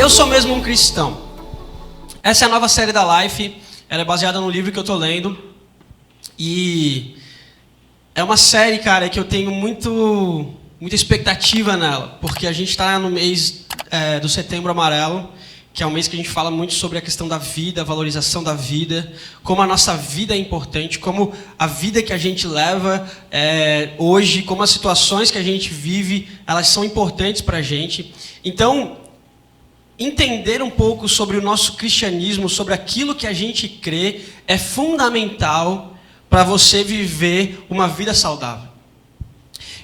Eu sou mesmo um cristão. Essa é a nova série da Life. Ela é baseada no livro que eu tô lendo. E é uma série, cara, que eu tenho muita expectativa nela. Porque a gente está no mês do Setembro Amarelo, que é um mês que a gente fala muito sobre a questão da vida, a valorização da vida, como a nossa vida é importante, como a vida que a gente leva hoje, como as situações que a gente vive, elas são importantes para a gente. Então, entender um pouco sobre o nosso cristianismo, sobre aquilo que a gente crê, é fundamental para você viver uma vida saudável.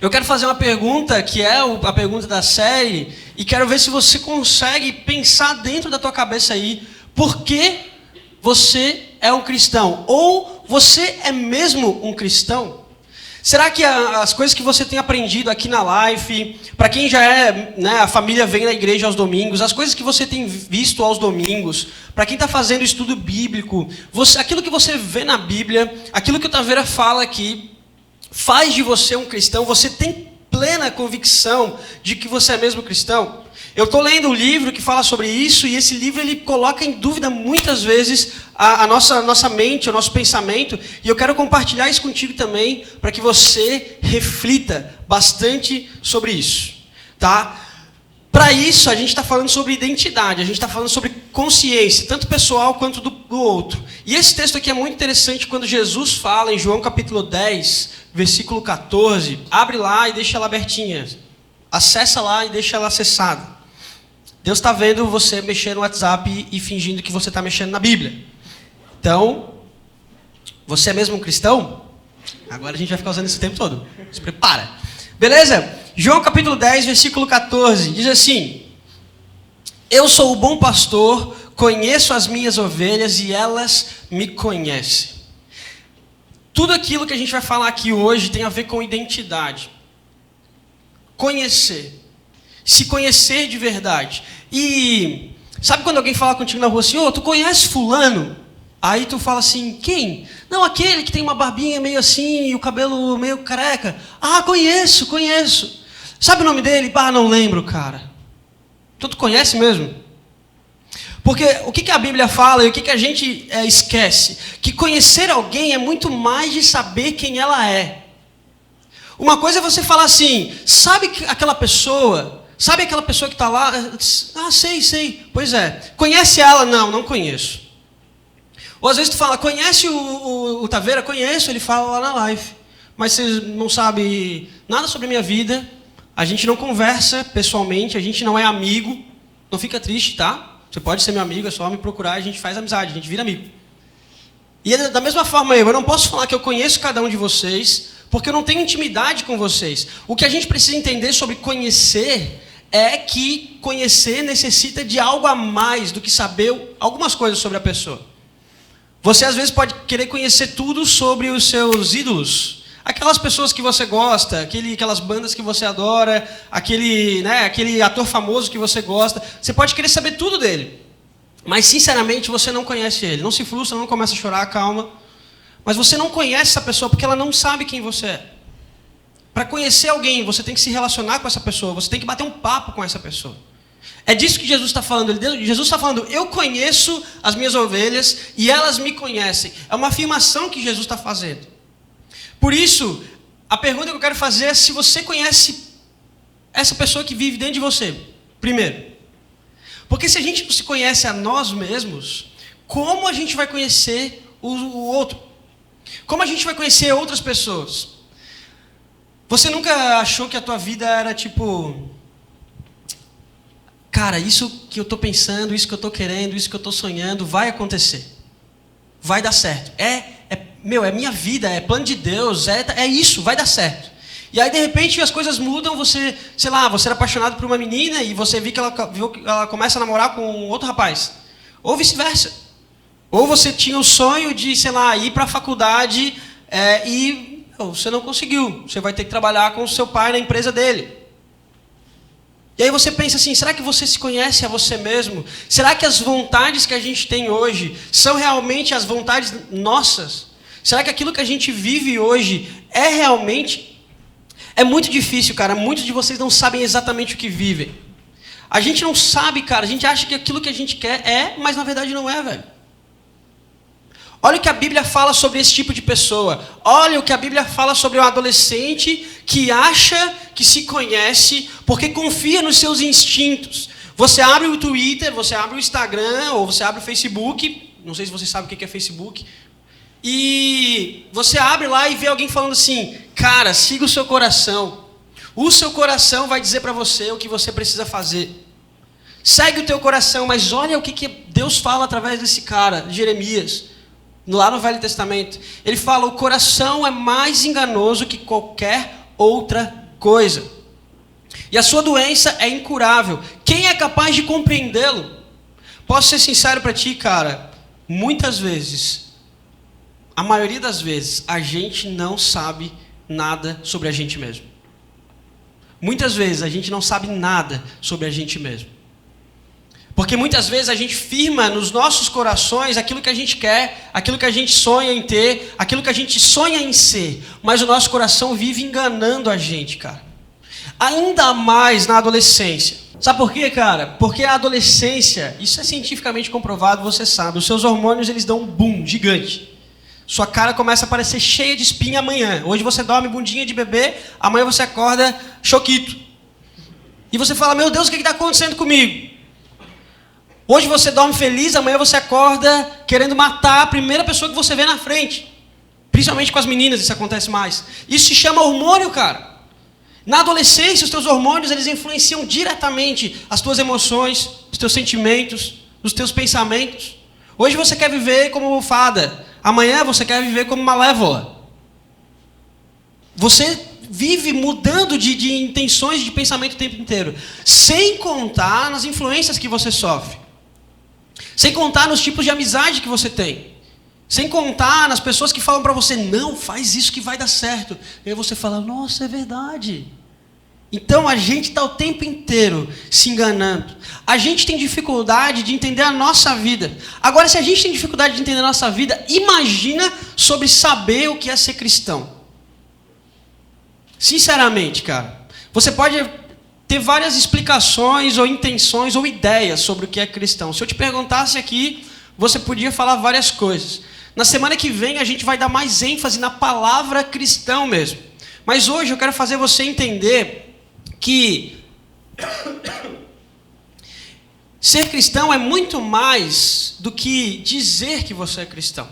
Eu quero fazer uma pergunta, que é a pergunta da série, e quero ver se você consegue pensar dentro da tua cabeça aí, por que você é um cristão? Ou você é mesmo um cristão? Será que as coisas que você tem aprendido aqui na Life, para quem já é, a família vem na igreja aos domingos, as coisas que você tem visto aos domingos, para quem está fazendo estudo bíblico, aquilo que você vê na Bíblia, aquilo que o Taveira fala aqui, faz de você um cristão? Você tem plena convicção de que você é mesmo cristão? Eu estou lendo um livro que fala sobre isso, e esse livro ele coloca em dúvida muitas vezes a nossa mente, o nosso pensamento, e eu quero compartilhar isso contigo também, para que você reflita bastante sobre isso, tá? Para isso, a gente está falando sobre identidade, a gente está falando sobre consciência, tanto pessoal quanto do outro. E esse texto aqui é muito interessante quando Jesus fala em João capítulo 10, versículo 14. Abre lá e deixa ela abertinha. Acessa lá e deixa ela acessada. Deus está vendo você mexer no WhatsApp e fingindo que você está mexendo na Bíblia. Então, você é mesmo um cristão? Agora a gente vai ficar usando isso o tempo todo. Se prepara. Beleza? João capítulo 10, versículo 14. Diz assim: Eu sou o bom pastor, conheço as minhas ovelhas e elas me conhecem. Tudo aquilo que a gente vai falar aqui hoje tem a ver com identidade. Conhecer. Se conhecer de verdade. E sabe quando alguém fala contigo na rua assim: tu conhece fulano? Aí tu fala assim: quem? Não, aquele que tem uma barbinha meio assim e o cabelo meio careca. Conheço. Sabe o nome dele? Não lembro, cara. Então tu conhece mesmo? Porque o que a Bíblia fala e o que a gente esquece? Que conhecer alguém é muito mais de saber quem ela é. Uma coisa é você falar assim: sabe aquela pessoa que está lá? Sei. Pois é. Conhece ela? Não conheço. Ou às vezes tu fala: conhece o Taveira? Conheço, ele fala lá na Life. Mas você não sabe nada sobre a minha vida. A gente não conversa pessoalmente, a gente não é amigo. Não fica triste, tá? Você pode ser meu amigo, é só me procurar, a gente faz amizade, a gente vira amigo. E da mesma forma eu não posso falar que eu conheço cada um de vocês, porque eu não tenho intimidade com vocês. O que a gente precisa entender sobre conhecer é que conhecer necessita de algo a mais do que saber algumas coisas sobre a pessoa. Você às vezes pode querer conhecer tudo sobre os seus ídolos, aquelas pessoas que você gosta, aquelas bandas que você adora, aquele ator famoso que você gosta. Você pode querer saber tudo dele, mas sinceramente você não conhece ele. Não se frustra, não começa a chorar, calma. Mas você não conhece essa pessoa porque ela não sabe quem você é. Para conhecer alguém, você tem que se relacionar com essa pessoa, você tem que bater um papo com essa pessoa. É disso que Jesus está falando. Jesus está falando: eu conheço as minhas ovelhas e elas me conhecem. É uma afirmação que Jesus está fazendo. Por isso, a pergunta que eu quero fazer é se você conhece essa pessoa que vive dentro de você, primeiro. Porque se a gente não se conhece a nós mesmos, como a gente vai conhecer o outro? Como a gente vai conhecer outras pessoas? Você nunca achou que a tua vida era tipo: cara, isso que eu estou pensando, isso que eu estou querendo, isso que eu estou sonhando, vai acontecer. Vai dar certo. É minha vida, é plano de Deus, é isso, vai dar certo. E aí, de repente, as coisas mudam, você era apaixonado por uma menina e você viu que ela começa a namorar com outro rapaz. Ou vice-versa. Ou você tinha o sonho de, ir para a faculdade e você não conseguiu. Você vai ter que trabalhar com o seu pai na empresa dele. E aí você pensa assim: será que você se conhece a você mesmo? Será que as vontades que a gente tem hoje são realmente as vontades nossas? Será que aquilo que a gente vive hoje é realmente? É muito difícil, cara. Muitos de vocês não sabem exatamente o que vivem. A gente não sabe, cara. A gente acha que aquilo que a gente quer é, mas na verdade não é, velho. Olha o que a Bíblia fala sobre esse tipo de pessoa. Olha o que a Bíblia fala sobre um adolescente que acha que se conhece porque confia nos seus instintos. Você abre o Twitter, você abre o Instagram, ou você abre o Facebook. Não sei se você sabe o que é Facebook. E você abre lá e vê alguém falando assim: cara, siga o seu coração. O seu coração vai dizer para você o que você precisa fazer. Segue o teu coração, mas olha o que Deus fala através desse cara, Jeremias, lá no Velho Testamento. Ele fala: o coração é mais enganoso que qualquer outra coisa. E a sua doença é incurável. Quem é capaz de compreendê-lo? Posso ser sincero para ti, cara? Muitas vezes, a maioria das vezes, a gente não sabe nada sobre a gente mesmo. Muitas vezes a gente não sabe nada sobre a gente mesmo. Porque muitas vezes a gente firma nos nossos corações aquilo que a gente quer, aquilo que a gente sonha em ter, aquilo que a gente sonha em ser. Mas o nosso coração vive enganando a gente, cara. Ainda mais na adolescência. Sabe por quê, cara? Porque a adolescência, isso é cientificamente comprovado, você sabe. Os seus hormônios, eles dão um boom gigante. Sua cara começa a parecer cheia de espinha amanhã. Hoje você dorme bundinha de bebê, amanhã você acorda choquito. E você fala: meu Deus, o que está acontecendo comigo? Hoje você dorme feliz, amanhã você acorda querendo matar a primeira pessoa que você vê na frente. Principalmente com as meninas isso acontece mais. Isso se chama hormônio, cara. Na adolescência, os teus hormônios, eles influenciam diretamente as tuas emoções, os teus sentimentos, os teus pensamentos. Hoje você quer viver como fada, amanhã você quer viver como malévola. Você vive mudando de intenções de pensamento o tempo inteiro. Sem contar nas influências que você sofre. Sem contar nos tipos de amizade que você tem. Sem contar nas pessoas que falam para você: não, faz isso que vai dar certo. E aí você fala: nossa, é verdade. Então a gente está o tempo inteiro se enganando. A gente tem dificuldade de entender a nossa vida. Agora, se a gente tem dificuldade de entender a nossa vida, imagina sobre saber o que é ser cristão. Sinceramente, cara, você pode ter várias explicações ou intenções ou ideias sobre o que é cristão. Se eu te perguntasse aqui, você podia falar várias coisas. Na semana que vem a gente vai dar mais ênfase na palavra cristão mesmo. Mas hoje eu quero fazer você entender que ser cristão é muito mais do que dizer que você é cristão.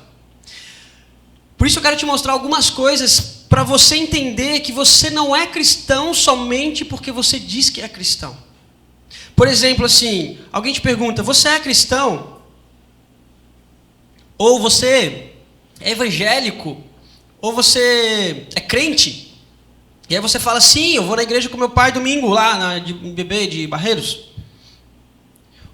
Por isso eu quero te mostrar algumas coisas para você entender que você não é cristão somente porque você diz que é cristão. Por exemplo, assim, alguém te pergunta: você é cristão? Ou você é evangélico? Ou você é crente? E aí você fala: sim, eu vou na igreja com meu pai domingo, lá de bebê de Barreiros.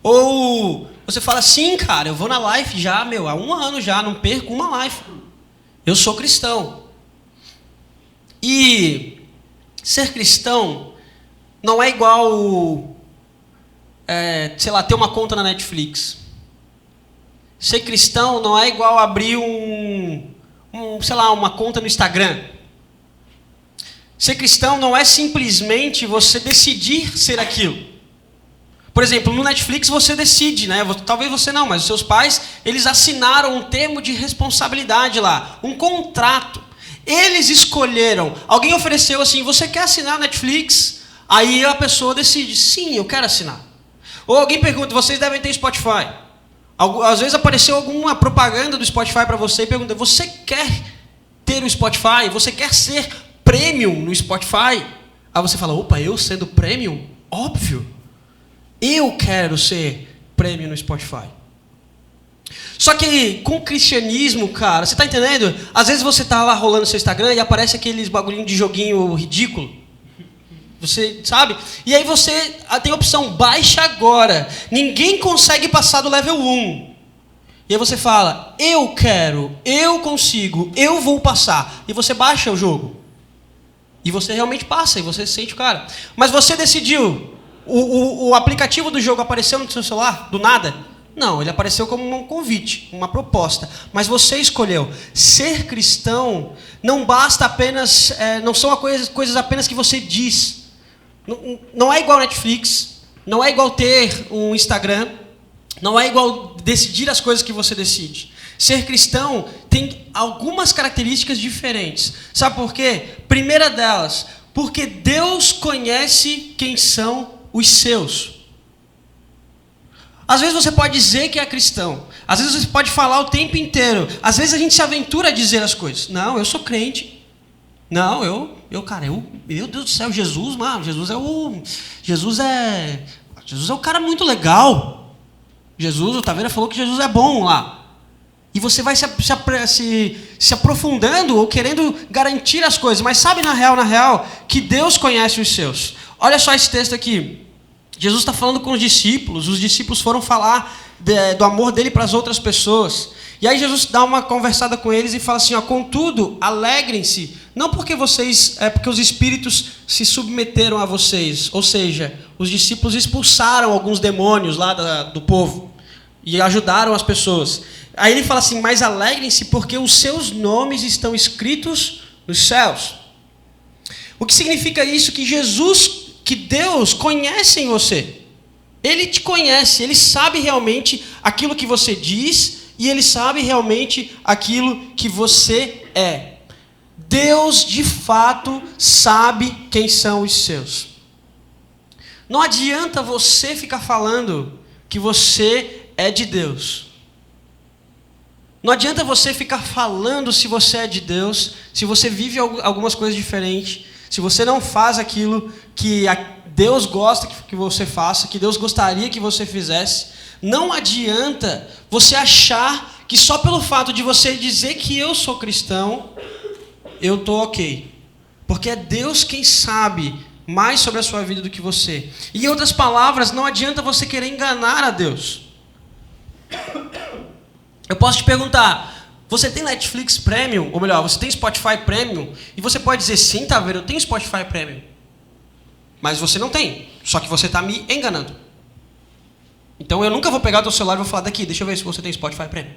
Ou você fala: sim, cara, eu vou na life já, há 1 ano já, não perco uma life. Eu sou cristão. E ser cristão não é igual, ter uma conta na Netflix. Ser cristão não é igual abrir uma conta no Instagram. Ser cristão não é simplesmente você decidir ser aquilo. Por exemplo, no Netflix você decide, né? Talvez você não, mas os seus pais, eles assinaram um termo de responsabilidade lá, um contrato. Eles escolheram. Alguém ofereceu assim: você quer assinar a Netflix? Aí a pessoa decide: sim, eu quero assinar. Ou alguém pergunta: vocês devem ter Spotify. Às vezes apareceu alguma propaganda do Spotify para você e pergunta: você quer ter o Spotify? Você quer ser premium no Spotify? Aí você fala: opa, eu sendo premium? Óbvio. Eu quero ser premium no Spotify. Só que com o cristianismo, cara, você tá entendendo? Às vezes você tá lá rolando seu Instagram e aparece aqueles bagulhinho de joguinho ridículo. Você sabe? E aí você tem a opção: baixa agora. Ninguém consegue passar do level 1. E aí você fala: eu quero, eu consigo, eu vou passar. E você baixa o jogo. E você realmente passa, e você sente o cara. Mas você decidiu. O aplicativo do jogo apareceu no seu celular, do nada? Não, ele apareceu como um convite, uma proposta. Mas você escolheu. Ser cristão não basta apenas, não são coisas apenas que você diz. Não é igual Netflix, não é igual ter um Instagram, não é igual decidir as coisas que você decide. Ser cristão tem algumas características diferentes. Sabe por quê? Primeira delas, porque Deus conhece quem são os seus. Às vezes você pode dizer que é cristão. Às vezes você pode falar o tempo inteiro. Às vezes a gente se aventura a dizer as coisas. Não, eu sou crente. Não, meu Deus do céu, Jesus, mano, Jesus é o cara muito legal. Jesus, o Taveira falou que Jesus é bom lá. E você vai se aprofundando ou querendo garantir as coisas. Mas sabe na real, que Deus conhece os seus. Olha só esse texto aqui. Jesus está falando com os discípulos foram falar do amor dele para as outras pessoas. E aí Jesus dá uma conversada com eles e fala assim, ó, contudo, alegrem-se, não porque porque os espíritos se submeteram a vocês, ou seja, os discípulos expulsaram alguns demônios lá do povo e ajudaram as pessoas. Aí ele fala assim, mas alegrem-se porque os seus nomes estão escritos nos céus. O que significa isso? Que Deus conhece em você. Ele te conhece, Ele sabe realmente aquilo que você diz e Ele sabe realmente aquilo que você é. Deus, de fato, sabe quem são os seus. Não adianta você ficar falando que você é de Deus. Não adianta você ficar falando se você é de Deus, se você vive algumas coisas diferentes, se você não faz aquilo que Deus gosta que você faça, que Deus gostaria que você fizesse. Não adianta você achar que só pelo fato de você dizer que eu sou cristão, eu estou ok. Porque é Deus quem sabe mais sobre a sua vida do que você. E, em outras palavras, não adianta você querer enganar a Deus. Eu posso te perguntar, você tem Netflix Premium? Ou melhor, você tem Spotify Premium? E você pode dizer, sim, Taveira, eu tenho Spotify Premium. Mas você não tem, só que você está me enganando. Então eu nunca vou pegar o teu celular e vou falar daqui, deixa eu ver se você tem Spotify Premium.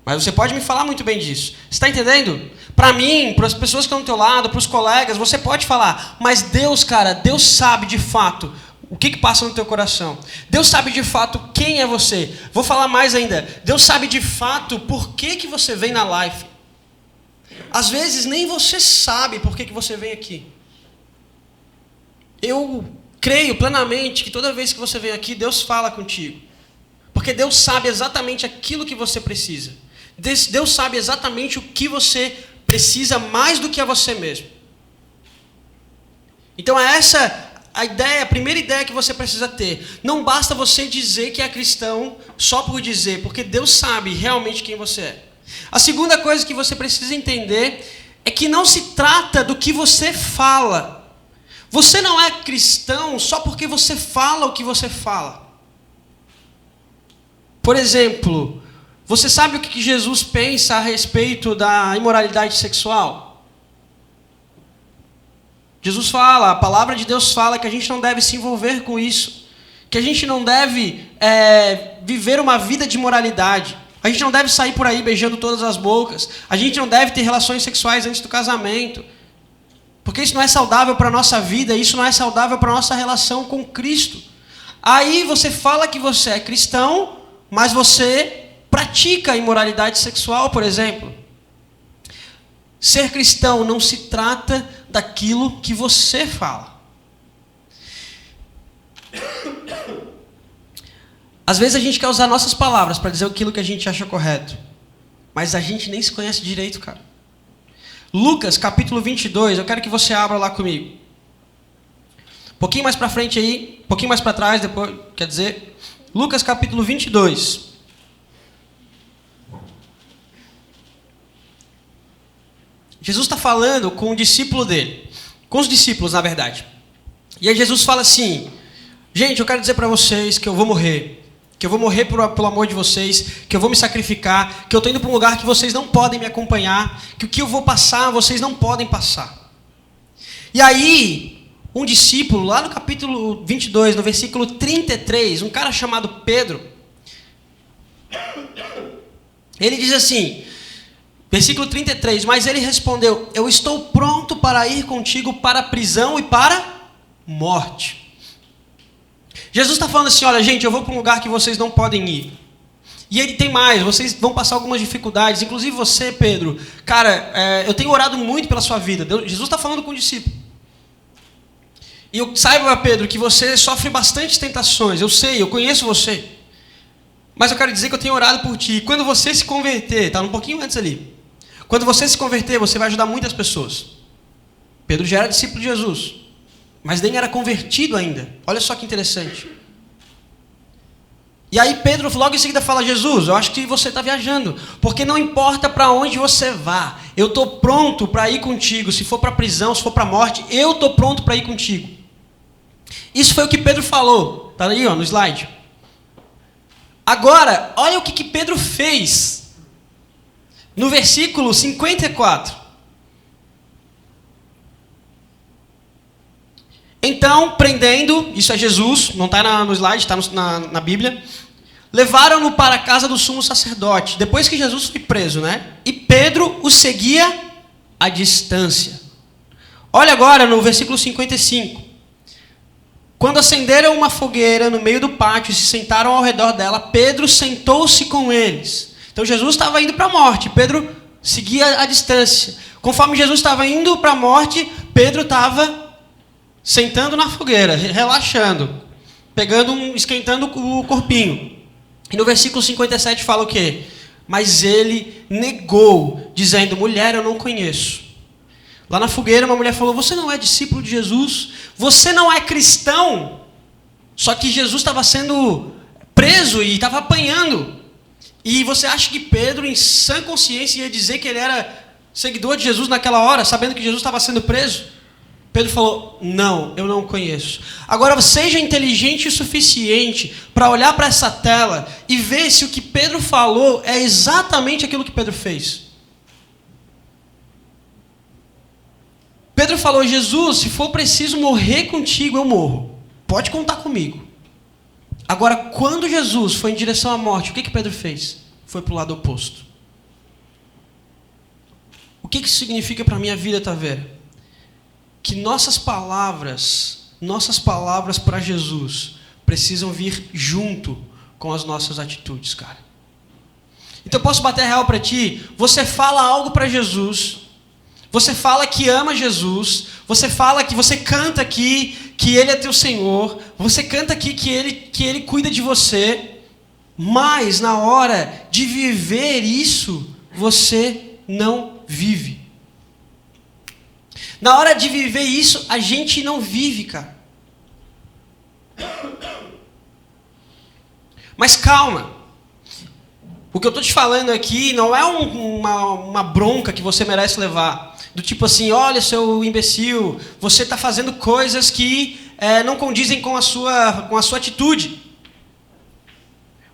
Mas você pode me falar muito bem disso. Você está entendendo? Para mim, para as pessoas que estão do teu lado, para os colegas, você pode falar. Mas Deus, cara, Deus sabe de fato o que passa no teu coração. Deus sabe de fato quem é você. Vou falar mais ainda. Deus sabe de fato por que você vem na live. Às vezes nem você sabe por que você vem aqui. Eu creio plenamente que toda vez que você vem aqui, Deus fala contigo. Porque Deus sabe exatamente aquilo que você precisa. Deus sabe exatamente o que você precisa mais do que a você mesmo. Então é essa a primeira ideia que você precisa ter. Não basta você dizer que é cristão só por dizer, porque Deus sabe realmente quem você é. A segunda coisa que você precisa entender é que não se trata do que você fala. Você não é cristão só porque você fala o que você fala. Por exemplo, você sabe o que Jesus pensa a respeito da imoralidade sexual? Jesus fala, a palavra de Deus fala que a gente não deve se envolver com isso. Que a gente não deve viver uma vida de imoralidade. A gente não deve sair por aí beijando todas as bocas. A gente não deve ter relações sexuais antes do casamento. Porque isso não é saudável para a nossa vida, isso não é saudável para a nossa relação com Cristo. Aí você fala que você é cristão, mas você pratica a imoralidade sexual, por exemplo. Ser cristão não se trata daquilo que você fala. Às vezes a gente quer usar nossas palavras para dizer aquilo que a gente acha correto. Mas a gente nem se conhece direito, cara. Lucas, capítulo 22, eu quero que você abra lá comigo. Um pouquinho mais para frente aí, um pouquinho mais para trás, depois, quer dizer, Lucas, capítulo 22. Jesus está falando com o discípulo dele, com os discípulos, na verdade. E aí Jesus fala assim, gente, eu quero dizer para vocês que eu vou morrer. Que eu vou morrer pelo amor de vocês, que eu vou me sacrificar, que eu estou indo para um lugar que vocês não podem me acompanhar, que o que eu vou passar, vocês não podem passar. E aí, um discípulo, lá no capítulo 22, no versículo 33, um cara chamado Pedro, ele diz assim, versículo 33, mas ele respondeu, eu estou pronto para ir contigo para a prisão e para a morte. Jesus está falando assim, olha gente, eu vou para um lugar que vocês não podem ir. E ele tem mais, vocês vão passar algumas dificuldades, inclusive você, Pedro. Cara, eu tenho orado muito pela sua vida. Jesus está falando com o discípulo. E eu saiba, Pedro, que você sofre bastante tentações. Eu sei, eu conheço você. Mas eu quero dizer que eu tenho orado por ti. E quando você se converter, está um pouquinho antes ali. Quando você se converter, você vai ajudar muitas pessoas. Pedro já era discípulo de Jesus, mas nem era convertido ainda. Olha só que interessante. E aí Pedro logo em seguida fala, Jesus, eu acho que você está viajando, porque não importa para onde você vá, eu estou pronto para ir contigo, se for para a prisão, se for para a morte, eu estou pronto para ir contigo. Isso foi o que Pedro falou, está aí no slide. Agora, olha o que Pedro fez, no versículo 54. Então, prendendo, isso é Jesus, não está no slide, está na Bíblia, levaram-no para a casa do sumo sacerdote, depois que Jesus foi preso, né? E Pedro o seguia à distância. Olha agora no versículo 55. Quando acenderam uma fogueira no meio do pátio e se sentaram ao redor dela, Pedro sentou-se com eles. Então Jesus estava indo para a morte, Pedro seguia à distância. Conforme Jesus estava indo para a morte, Pedro estava sentando na fogueira, relaxando, esquentando o corpinho. E no versículo 57 fala o quê? Mas ele negou, dizendo, mulher, eu não conheço. Lá na fogueira uma mulher falou, você não é discípulo de Jesus? Você não é cristão? Só que Jesus estava sendo preso e estava apanhando. E você acha que Pedro, em sã consciência, ia dizer que ele era seguidor de Jesus naquela hora, sabendo que Jesus estava sendo preso? Pedro falou, não, eu não conheço. Agora, seja inteligente o suficiente para olhar para essa tela e ver se o que Pedro falou é exatamente aquilo que Pedro fez. Pedro falou, Jesus, se for preciso morrer contigo, eu morro. Pode contar comigo. Agora, quando Jesus foi em direção à morte, o que Pedro fez? Foi para o lado oposto. O que isso significa para a minha vida, Taveira? Que nossas palavras para Jesus precisam vir junto com as nossas atitudes, cara. Então eu posso bater real para ti, você fala algo para Jesus, você fala que ama Jesus, você fala que você canta aqui que Ele é teu Senhor, você canta aqui que Ele cuida de você, mas na hora de viver isso, você não vive. Na hora de viver isso, a gente não vive, cara. Mas calma. O que eu estou te falando aqui não é uma bronca que você merece levar. Do tipo assim, olha, seu imbecil, você está fazendo coisas que não condizem com a sua atitude.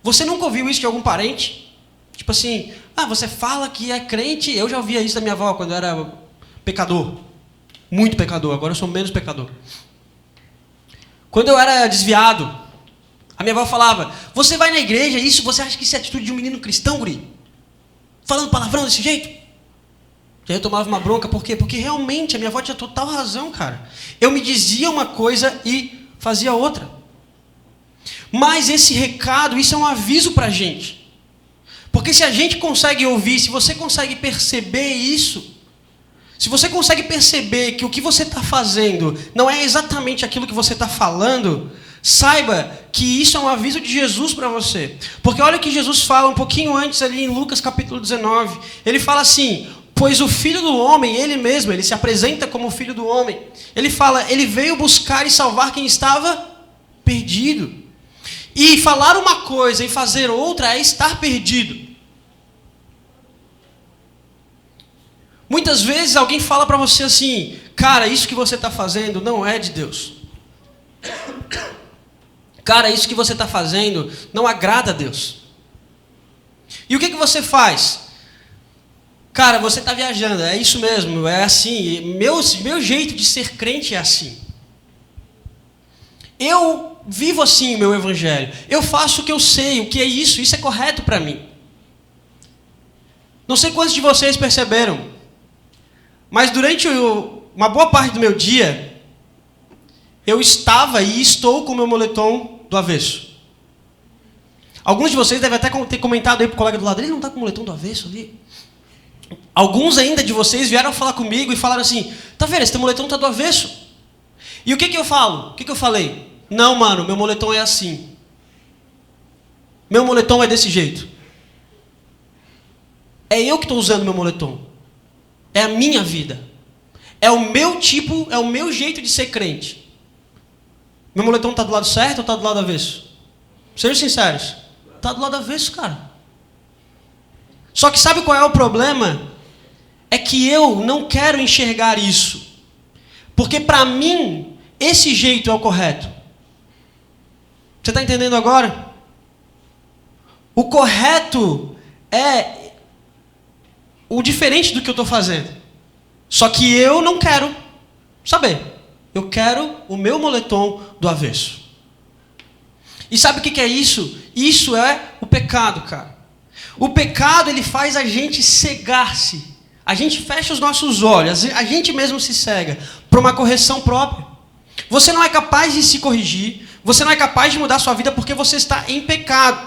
Você nunca ouviu isso de algum parente? Tipo assim, você fala que é crente. Eu já ouvia isso da minha avó quando eu era pecador. Muito pecador, agora eu sou menos pecador. Quando eu era desviado, a minha avó falava, você vai na igreja, você acha que isso é atitude de um menino cristão, guri? Falando palavrão desse jeito? E aí eu tomava uma bronca, por quê? Porque realmente a minha avó tinha total razão, cara. Eu me dizia uma coisa e fazia outra. Mas esse recado, isso é um aviso pra gente. Porque se a gente consegue ouvir, se você consegue perceber isso, se você consegue perceber que o que você está fazendo não é exatamente aquilo que você está falando, saiba que isso é um aviso de Jesus para você. Porque olha o que Jesus fala um pouquinho antes ali em Lucas capítulo 19. Ele fala assim, pois o Filho do Homem, Ele mesmo, Ele se apresenta como o Filho do Homem. Ele fala, Ele veio buscar e salvar quem estava perdido. E falar uma coisa e fazer outra é estar perdido. Muitas vezes alguém fala para você assim, cara, isso que você está fazendo não é de Deus. Cara, isso que você está fazendo não agrada a Deus. E o que você faz? Cara, você está viajando, é isso mesmo, é assim. Meu jeito de ser crente é assim. Eu vivo assim o meu evangelho. Eu faço o que eu sei, o que é isso é correto para mim. Não sei quantos de vocês perceberam, mas durante uma boa parte do meu dia, eu estava e estou com o meu moletom do avesso. Alguns de vocês devem até ter comentado aí pro colega do lado, ele não está com o moletom do avesso ali? Alguns ainda de vocês vieram falar comigo e falaram assim, tá vendo, esse teu moletom está do avesso. E o que eu falo? O que eu falei? Não, mano, meu moletom é assim. Meu moletom é desse jeito. É eu que estou usando meu moletom. É a minha vida. É o meu tipo, é o meu jeito de ser crente. Meu moletom está do lado certo ou está do lado avesso? Sejam sinceros. Está do lado avesso, cara. Só que sabe qual é o problema? É que eu não quero enxergar isso. Porque para mim, esse jeito é o correto. Você está entendendo agora? O correto é o diferente do que eu estou fazendo. Só que eu não quero saber. Eu quero o meu moletom do avesso. E sabe o que é isso? Isso é o pecado, cara. O pecado, ele faz a gente cegar-se. A gente fecha os nossos olhos, a gente mesmo se cega para uma correção própria. Você não é capaz de se corrigir, você não é capaz de mudar sua vida porque você está em pecado.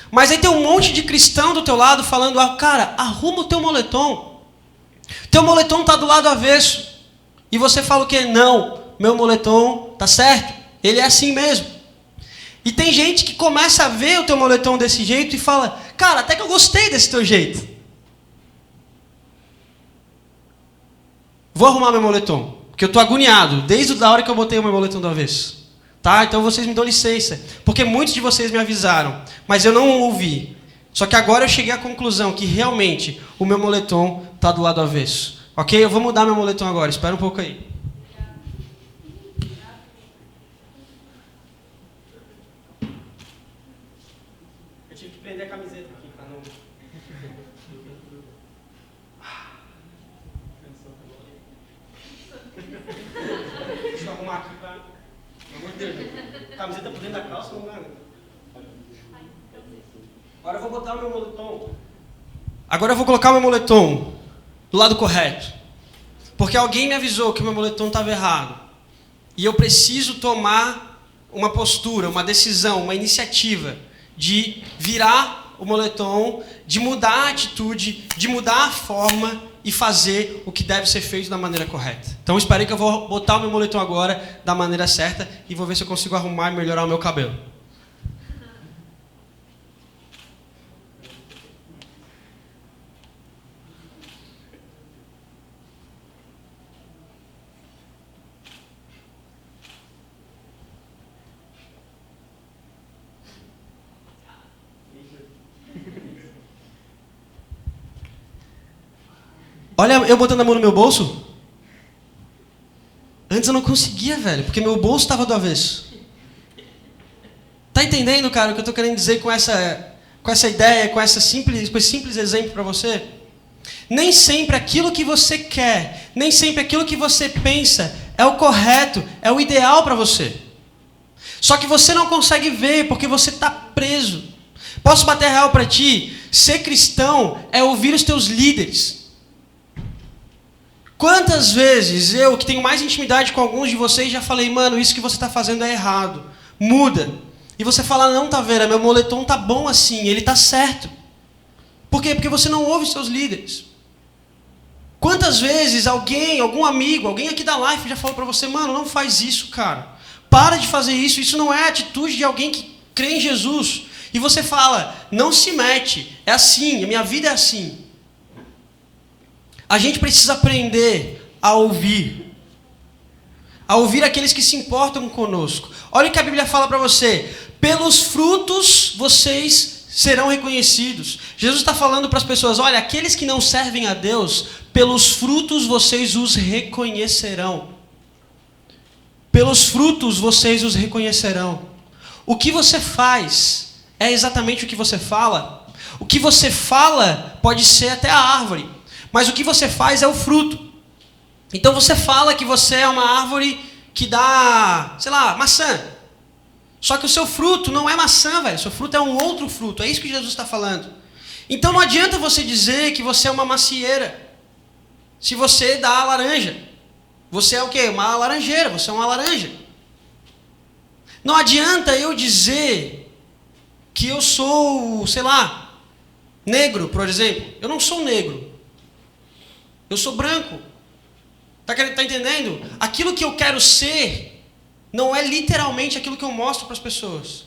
Mas aí tem um monte de cristão do teu lado falando, cara, arruma o teu moletom. Teu moletom está do lado avesso. E você fala o quê? Não, meu moletom está certo, ele é assim mesmo. E tem gente que começa a ver o teu moletom desse jeito e fala, cara, até que eu gostei desse teu jeito. Vou arrumar meu moletom, porque eu estou agoniado, desde a hora que eu botei o meu moletom do avesso. Tá? Então vocês me dão licença, porque muitos de vocês me avisaram, mas eu não ouvi. Só que agora eu cheguei à conclusão que realmente o meu moletom está do lado avesso. Ok? Eu vou mudar meu moletom agora, espera um pouco aí. Eu tive que prender a camiseta aqui para não... Deixa eu arrumar aqui para... Pelo amor de Deus. Camiseta por dentro da calça não dá. Agora eu vou botar o meu moletom. Agora eu vou colocar o meu moletom do lado correto. Porque alguém me avisou que o meu moletom estava errado. E eu preciso tomar uma postura, uma decisão, uma iniciativa de virar o moletom, de mudar a atitude, de mudar a forma e fazer o que deve ser feito da maneira correta. Então espere que eu vou botar o meu moletom agora da maneira certa e vou ver se eu consigo arrumar e melhorar o meu cabelo. Olha eu botando a mão no meu bolso. Antes eu não conseguia, velho, porque meu bolso estava do avesso. Tá entendendo, cara, o que eu estou querendo dizer com essa ideia, com esse simples exemplo para você? Nem sempre aquilo que você quer, nem sempre aquilo que você pensa é o correto, é o ideal para você. Só que você não consegue ver porque você está preso. Posso bater real para ti? Ser cristão é ouvir os teus líderes. Quantas vezes eu, que tenho mais intimidade com alguns de vocês, já falei, mano, isso que você está fazendo é errado, muda. E você fala, não, Taveira, meu moletom tá bom assim, ele tá certo. Por quê? Porque você não ouve os seus líderes. Quantas vezes algum amigo, alguém aqui da Life já falou para você, mano, não faz isso, cara. Para de fazer isso, isso não é a atitude de alguém que crê em Jesus. E você fala, não se mete, é assim, a minha vida é assim. A gente precisa aprender a ouvir aqueles que se importam conosco. Olha o que a Bíblia fala para você. Pelos frutos vocês serão reconhecidos. Jesus está falando para as pessoas, olha, aqueles que não servem a Deus, pelos frutos vocês os reconhecerão. Pelos frutos vocês os reconhecerão. O que você faz é exatamente o que você fala. O que você fala pode ser até a árvore. Mas o que você faz é o fruto. Então você fala que você é uma árvore que dá, sei lá, maçã. Só que o seu fruto não é maçã, velho. O seu fruto é um outro fruto. É isso que Jesus está falando. Então não adianta você dizer que você é uma macieira se você dá laranja. Você é o quê? Uma laranjeira, você é uma laranja. Não adianta eu dizer que eu sou, sei lá, negro, por exemplo. Eu não sou negro. Eu sou branco. Tá entendendo? Aquilo que eu quero ser não é literalmente aquilo que eu mostro para as pessoas.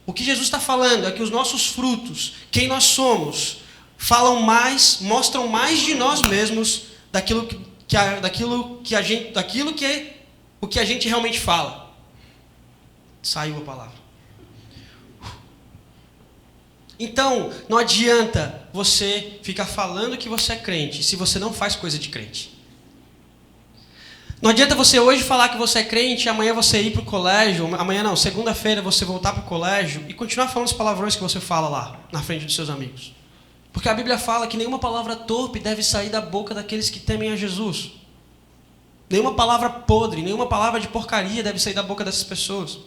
O que Jesus está falando é que os nossos frutos, quem nós somos, falam mais, mostram mais de nós mesmos daquilo que a gente realmente fala. Saiu a palavra. Então, não adianta você ficar falando que você é crente se você não faz coisa de crente. Não adianta você hoje falar que você é crente, amanhã você ir para o colégio, amanhã não, segunda-feira você voltar para o colégio e continuar falando os palavrões que você fala lá, na frente dos seus amigos. Porque a Bíblia fala que nenhuma palavra torpe deve sair da boca daqueles que temem a Jesus. Nenhuma palavra podre, nenhuma palavra de porcaria deve sair da boca dessas pessoas.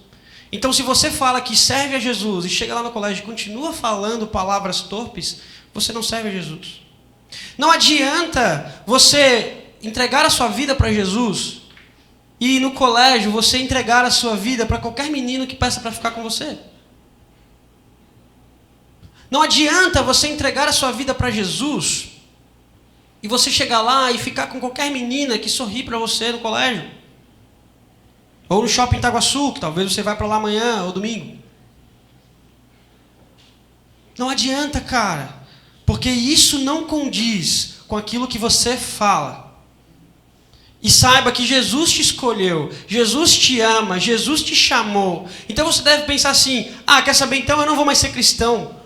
Então, se você fala que serve a Jesus e chega lá no colégio e continua falando palavras torpes, você não serve a Jesus. Não adianta você entregar a sua vida para Jesus e no colégio você entregar a sua vida para qualquer menino que peça para ficar com você. Não adianta você entregar a sua vida para Jesus e você chegar lá e ficar com qualquer menina que sorri para você no colégio. Ou no shopping Itaguaçu, que talvez você vá para lá amanhã ou domingo. Não adianta, cara, porque isso não condiz com aquilo que você fala. E saiba que Jesus te escolheu, Jesus te ama, Jesus te chamou. Então você deve pensar assim, quer saber, então eu não vou mais ser cristão.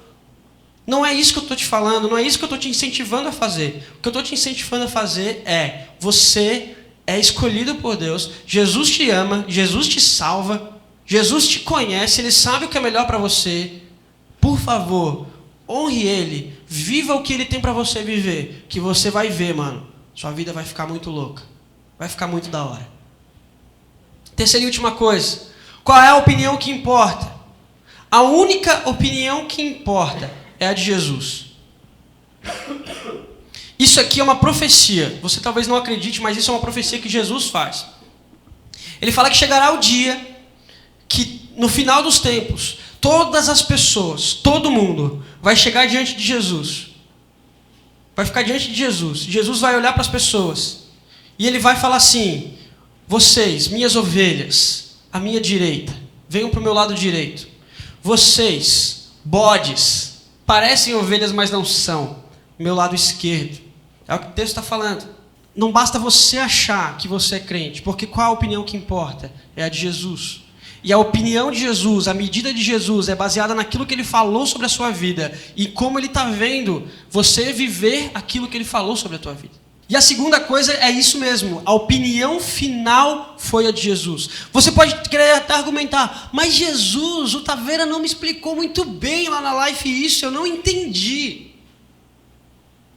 Não é isso que eu estou te falando, não é isso que eu estou te incentivando a fazer. O que eu estou te incentivando a fazer é, você é escolhido por Deus, Jesus te ama, Jesus te salva, Jesus te conhece, Ele sabe o que é melhor para você. Por favor, honre Ele, viva o que Ele tem para você viver, que você vai ver, mano, sua vida vai ficar muito louca. Vai ficar muito da hora. Terceira e última coisa. Qual é a opinião que importa? A única opinião que importa é a de Jesus. Isso aqui é uma profecia. Você talvez não acredite, mas isso é uma profecia que Jesus faz. Ele fala que chegará o dia que, no final dos tempos, todas as pessoas, todo mundo, vai chegar diante de Jesus. Vai ficar diante de Jesus. Jesus vai olhar para as pessoas. E ele vai falar assim, vocês, minhas ovelhas, à minha direita, venham para o meu lado direito. Vocês, bodes, parecem ovelhas, mas não são, meu lado esquerdo. É o que o texto está falando. Não basta você achar que você é crente, porque qual a opinião que importa? É a de Jesus. E a opinião de Jesus, a medida de Jesus, é baseada naquilo que ele falou sobre a sua vida e como ele está vendo você viver aquilo que ele falou sobre a tua vida. E a segunda coisa é isso mesmo, a opinião final foi a de Jesus. Você pode querer até argumentar, mas Jesus, o Taveira não me explicou muito bem lá na Life isso, eu não entendi.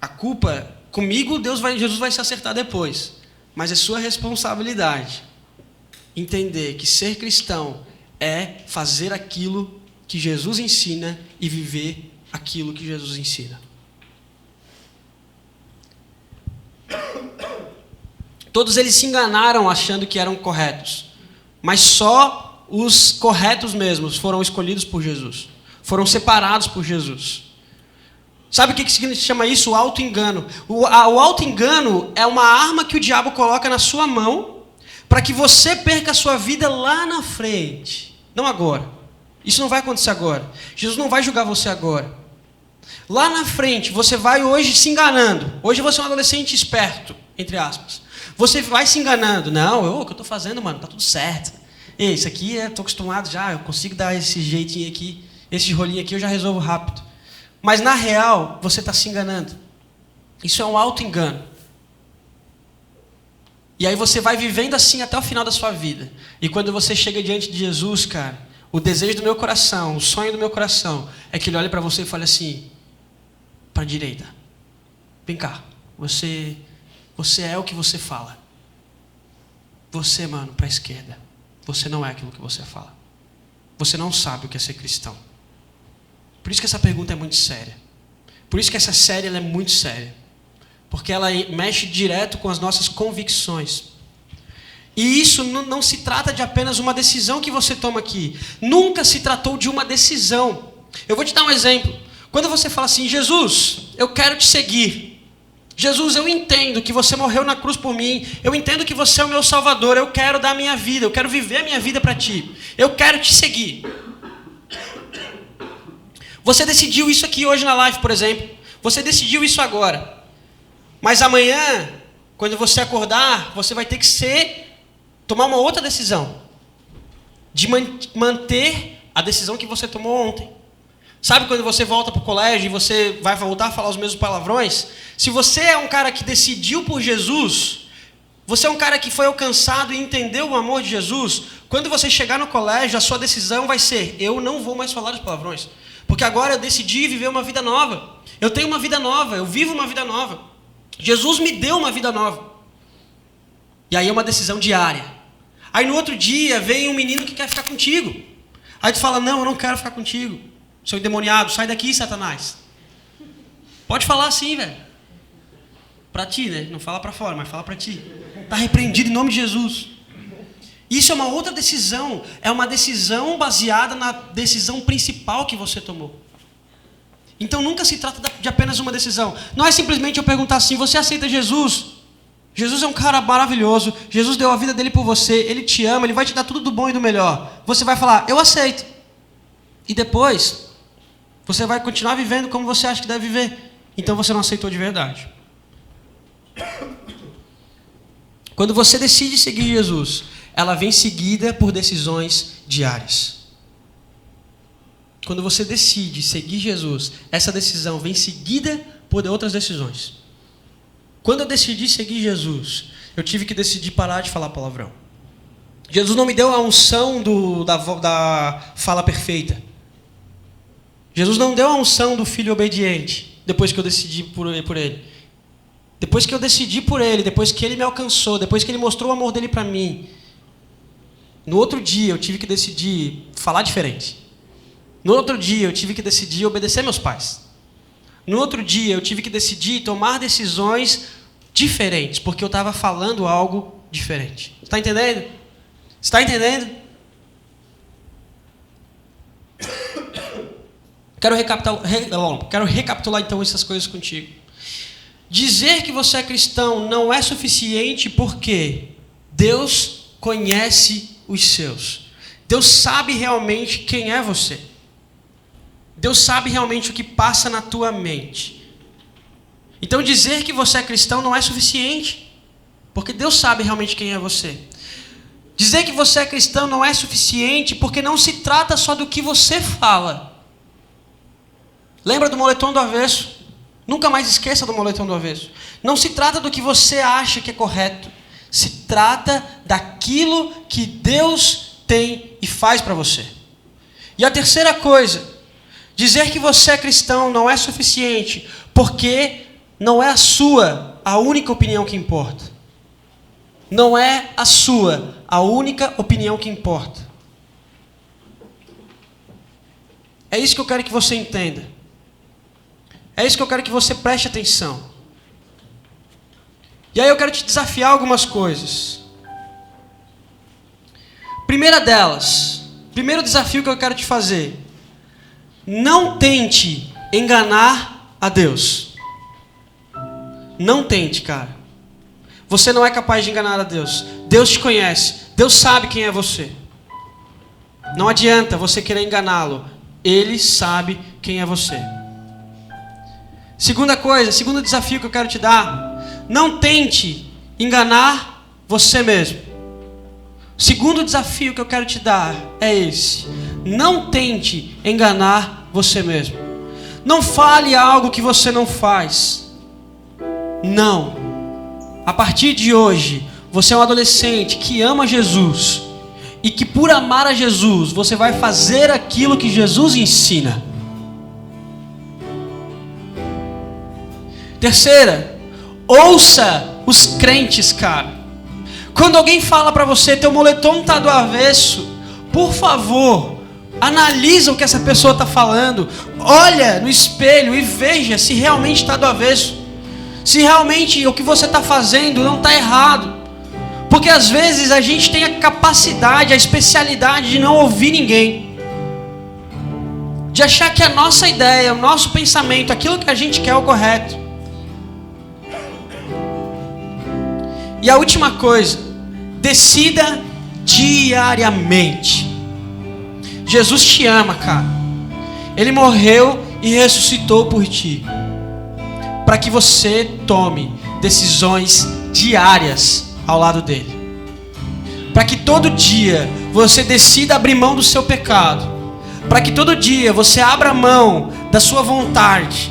A culpa, comigo, Jesus vai se acertar depois. Mas é sua responsabilidade entender que ser cristão é fazer aquilo que Jesus ensina e viver aquilo que Jesus ensina. Todos eles se enganaram achando que eram corretos, mas só os corretos mesmos foram escolhidos por Jesus, foram separados por Jesus. Sabe o que se chama isso? O auto-engano. O auto-engano é uma arma que o diabo coloca na sua mão para que você perca a sua vida lá na frente, não agora. Isso não vai acontecer agora. Jesus não vai julgar você agora. Lá na frente, você vai hoje se enganando. Hoje você é um adolescente esperto, entre aspas. Você vai se enganando. Não, o que eu estou fazendo, mano, tá tudo certo. Ei, isso aqui, estou acostumado já, eu consigo dar esse jeitinho aqui, esse rolinho aqui eu já resolvo rápido. Mas na real, você está se enganando. Isso é um auto-engano. E aí você vai vivendo assim até o final da sua vida. E quando você chega diante de Jesus, cara, o desejo do meu coração, o sonho do meu coração, é que ele olhe para você e fale assim, para a direita, vem cá, você é o que você fala. Você, mano, para a esquerda, você não é aquilo que você fala. Você não sabe o que é ser cristão. Por isso que essa pergunta é muito séria. Por isso que essa série ela é muito séria. porque ela mexe direto com as nossas convicções. E isso não se trata de apenas uma decisão que você toma aqui. Nunca se tratou de uma decisão. Eu vou te dar um exemplo. Quando você fala assim, Jesus, eu quero te seguir. Jesus, eu entendo que você morreu na cruz por mim. Eu entendo que você é o meu Salvador. Eu quero dar a minha vida. Eu quero viver a minha vida para ti. Eu quero te seguir. Você decidiu isso aqui hoje na live, por exemplo. Você decidiu isso agora. Mas amanhã, quando você acordar, você vai ter que tomar uma outra decisão. De manter a decisão que você tomou ontem. Sabe quando você volta para o colégio e você vai voltar a falar os mesmos palavrões? Se você é um cara que decidiu por Jesus, você é um cara que foi alcançado e entendeu o amor de Jesus, quando você chegar no colégio, a sua decisão vai ser, eu não vou mais falar os palavrões. Porque agora eu decidi viver uma vida nova. Eu tenho uma vida nova, eu vivo uma vida nova. Jesus me deu uma vida nova. E aí é uma decisão diária. Aí no outro dia vem um menino que quer ficar contigo. Aí tu fala, não, eu não quero ficar contigo. Seu endemoniado, sai daqui, Satanás. Pode falar assim, velho. Pra ti, né? Não fala pra fora, mas fala pra ti. Tá repreendido em nome de Jesus. Isso é uma outra decisão. É uma decisão baseada na decisão principal que você tomou. Então nunca se trata de apenas uma decisão. Não é simplesmente eu perguntar assim, você aceita Jesus? Jesus é um cara maravilhoso. Jesus deu a vida dele por você. Ele te ama, ele vai te dar tudo do bom e do melhor. Você vai falar, eu aceito. E depois, você vai continuar vivendo como você acha que deve viver. Então você não aceitou de verdade. Quando você decide seguir Jesus, ela vem seguida por decisões diárias. Quando você decide seguir Jesus, essa decisão vem seguida por outras decisões. Quando eu decidi seguir Jesus, eu tive que decidir parar de falar palavrão. Jesus não me deu a unção da fala perfeita. Jesus não deu a unção do filho obediente, depois que eu decidi por ele. Depois que eu decidi por ele, depois que ele me alcançou, depois que ele mostrou o amor dele para mim, no outro dia eu tive que decidir falar diferente. No outro dia eu tive que decidir obedecer meus pais. No outro dia eu tive que decidir tomar decisões diferentes, porque eu estava falando algo diferente. Está entendendo? Está entendendo? Quero recapitular então essas coisas contigo. Dizer que você é cristão não é suficiente porque Deus conhece os seus. Deus sabe realmente quem é você. Deus sabe realmente o que passa na tua mente. Então dizer que você é cristão não é suficiente, porque Deus sabe realmente quem é você. Dizer que você é cristão não é suficiente, porque não se trata só do que você fala. Lembra do moletom do avesso? Nunca mais esqueça do moletom do avesso. Não se trata do que você acha que é correto. Se trata daquilo que Deus tem e faz para você. E a terceira coisa, dizer que você é cristão não é suficiente, porque não é a única opinião que importa. Não é a única opinião que importa. É isso que eu quero que você entenda. É isso que eu quero que você preste atenção. E aí eu quero te desafiar algumas coisas. Primeira delas, primeiro desafio que eu quero te fazer. Não tente enganar a Deus. Não tente, cara. Você não é capaz de enganar a Deus. Deus te conhece. Deus sabe quem é você. Não adianta você querer enganá-lo. Ele sabe quem é você. Segunda coisa, segundo desafio que eu quero te dar. Não tente enganar você mesmo. Segundo desafio que eu quero te dar é esse. Não tente enganar você mesmo. Não fale algo que você não faz. Não. A partir de hoje, você é um adolescente que ama Jesus. E que por amar a Jesus, você vai fazer aquilo que Jesus ensina. Terceira, ouça os crentes, cara. Quando alguém fala para você, teu moletom tá do avesso, por favor, analisa o que essa pessoa está falando. Olha no espelho e veja se realmente está do avesso. Se realmente o que você está fazendo não está errado. Porque às vezes a gente tem a capacidade, a especialidade de não ouvir ninguém. De achar que a nossa ideia, o nosso pensamento, aquilo que a gente quer é o correto. E a última coisa, decida diariamente. Jesus te ama, cara. Ele morreu e ressuscitou por ti, para que você tome decisões diárias ao lado dele. Para que todo dia você decida abrir mão do seu pecado. Para que todo dia você abra mão da sua vontade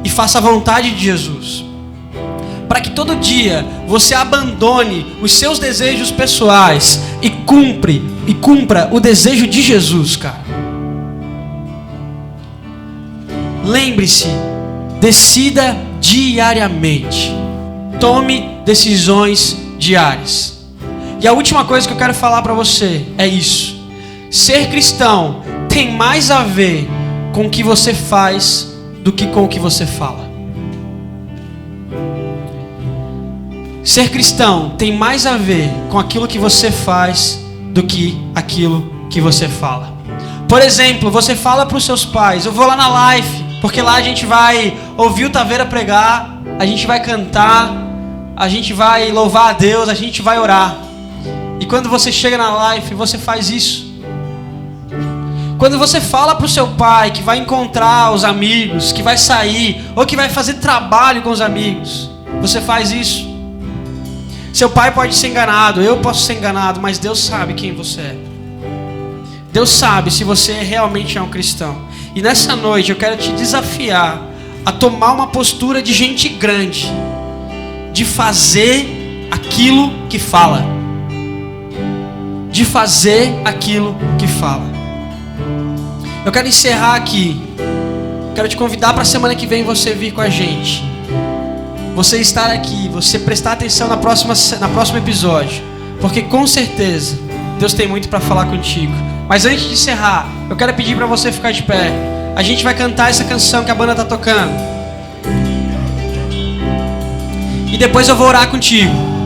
e faça a vontade de Jesus. Para que todo dia você abandone os seus desejos pessoais e cumpra o desejo de Jesus, cara. Lembre-se, decida diariamente. Tome decisões diárias. E a última coisa que eu quero falar para você é isso. Ser cristão tem mais a ver com o que você faz do que com o que você fala. Ser cristão tem mais a ver com aquilo que você faz do que aquilo que você fala. Por exemplo, você fala para os seus pais: eu vou lá na Life, porque lá a gente vai ouvir o Taveira pregar, a gente vai cantar, a gente vai louvar a Deus, a gente vai orar. E quando você chega na Life, você faz isso. Quando você fala para o seu pai que vai encontrar os amigos, que vai sair, ou que vai fazer trabalho com os amigos, você faz isso. Seu pai pode ser enganado, eu posso ser enganado, mas Deus sabe quem você é. Deus sabe se você realmente é um cristão. E nessa noite eu quero te desafiar a tomar uma postura de gente grande, de fazer aquilo que fala. De fazer aquilo que fala. Eu quero encerrar aqui. Quero te convidar para a semana que vem você vir com a gente. Você estar aqui, você prestar atenção na próximo episódio, porque com certeza Deus tem muito para falar contigo. Mas antes de encerrar, eu quero pedir para você ficar de pé. A gente vai cantar essa canção que a banda está tocando, e depois eu vou orar contigo.